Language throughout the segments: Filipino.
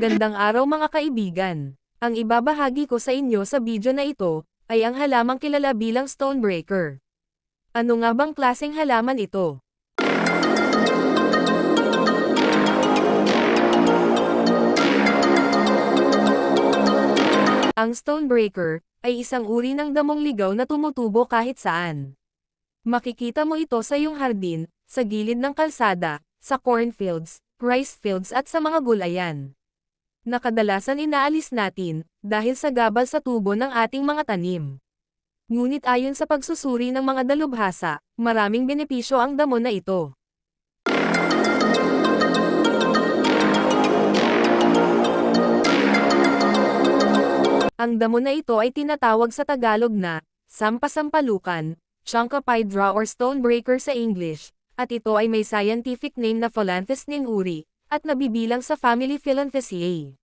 Magandang araw mga kaibigan. Ang ibabahagi ko sa inyo sa video na ito, ay ang halamang kilala bilang stonebreaker. Ano nga bang klaseng halaman ito? Ang stonebreaker, ay isang uri ng damong ligaw na tumutubo kahit saan. Makikita mo ito sa iyong hardin, sa gilid ng kalsada, sa cornfields, rice fields at sa mga gulayan. Na kadalasan inaalis natin, dahil sa gabal sa tubo ng ating mga tanim. Ngunit ayon sa pagsusuri ng mga dalubhasa, maraming benepisyo ang damo na ito. Ang damo na ito ay tinatawag sa Tagalog na, sampasampalukan, Chancopydra or stonebreaker sa English, at ito ay may scientific name na Phyllanthus ninuri, at nabibilang sa family Phyllantheraceae.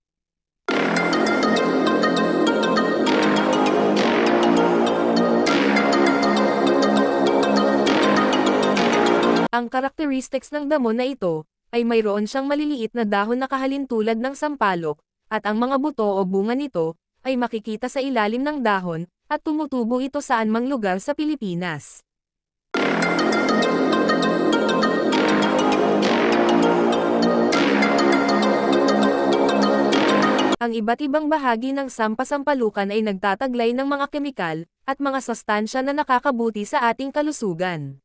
Ang characteristics ng damo na ito, ay mayroon siyang maliliit na dahon na kahalin tulad ng sampalok, at ang mga buto o bunga nito, ay makikita sa ilalim ng dahon, at tumutubo ito saan mang lugar sa Pilipinas. Ang iba't ibang bahagi ng sampasampalukan ay nagtataglay ng mga kemikal, at mga sustansya na nakakabuti sa ating kalusugan.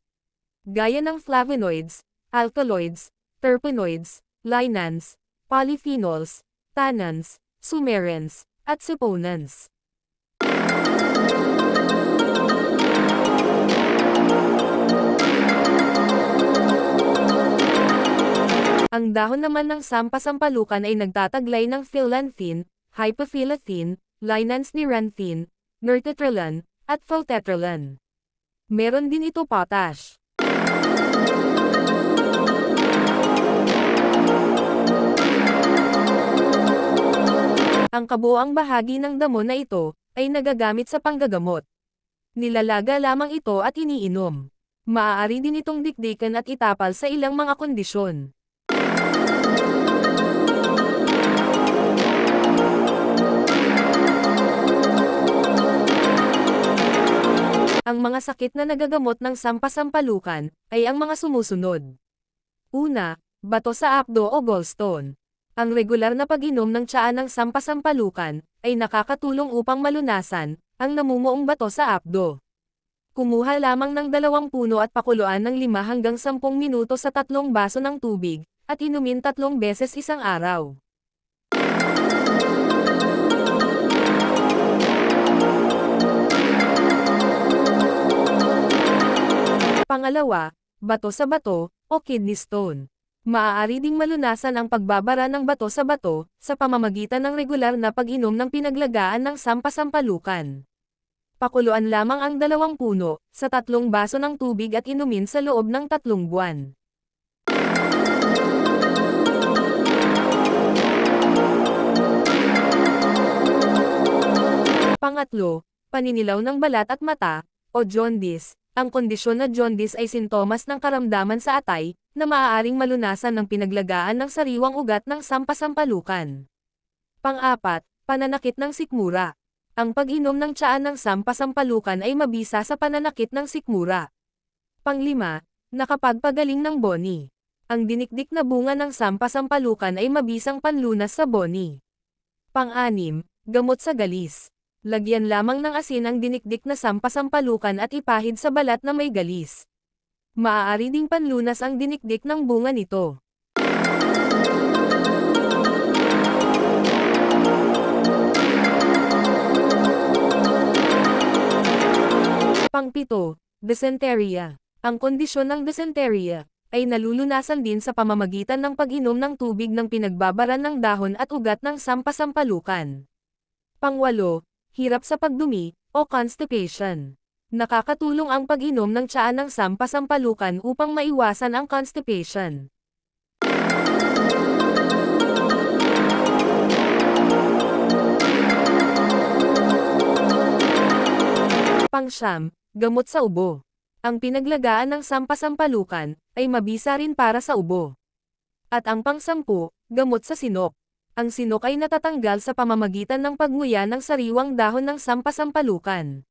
Gaya ng flavonoids, alkaloids, terpenoids, linans, polyphenols, tannins, sumerans, at saponins. Ang dahon naman ng sampasampalukan ay nagtataglay ng phyllanthine, hypophyllanthine, linans niranthine, nertetralan, at photetralan. Meron din ito potash. Ang kabuoang bahagi ng damo na ito, ay nagagamit sa panggagamot. Nilalaga lamang ito at iniinom. Maaari din itong dikdikan at itapal sa ilang mga kondisyon. Ang mga sakit na nagagamot ng sampasampalukan, ay ang mga sumusunod. Una, bato sa apdo o gallstone. Ang regular na pag-inom ng tsaa ng sampasampalukan, ay nakakatulong upang malunasan, ang namumuong bato sa apdo. Kumuha lamang ng 2 puno at pakuluan ng 5 hanggang 10 minuto sa 3 baso ng tubig, at inumin 3 beses isang araw. Pangalawa, bato sa bato, o kidney stone. Maaari ding malunasan ang pagbabara ng bato sa pamamagitan ng regular na pag-inom ng pinaglagaan ng sampasampalukan. Pakuluan lamang ang 2 puno, sa 3 baso ng tubig at inumin sa loob ng 3 buwan. Pangatlo, paninilaw ng balat at mata, o jaundice. Ang kondisyon na jaundice ay sintomas ng karamdaman sa atay, na maaaring malunasan ng pinaglagaan ng sariwang ugat ng sampasampalukan. Pang-apat, pananakit ng sikmura. Ang pag-inom ng tsaa ng sampasampalukan ay mabisa sa pananakit ng sikmura. Pang-5, nakapagpagaling ng boni. Ang dinikdik na bunga ng sampasampalukan ay mabisang panlunas sa boni. Pang-6, gamot sa galis. Lagyan lamang ng asin ang dinikdik na sampasampalukan at ipahid sa balat na may galis. Maaari ding panlunas ang dinikdik ng bunga nito. Pang-7, dysenteria. Ang kondisyon ng dysenteria ay nalulunasan din sa pamamagitan ng pag-inom ng tubig ng pinagbabaran ng dahon at ugat ng sampasampalukan. Pang-8, hirap sa pagdumi, o constipation. Nakakatulong ang pag-inom ng tsaa ng sampasampalukan upang maiwasan ang constipation. Pang-9, gamot sa ubo. Ang pinaglagaan ng sampasampalukan, ay mabisa rin para sa ubo. At ang pang-10, gamot sa sinok. Ang sinok ay natatanggal sa pamamagitan ng pagnguya ng sariwang dahon ng sampasampalukan.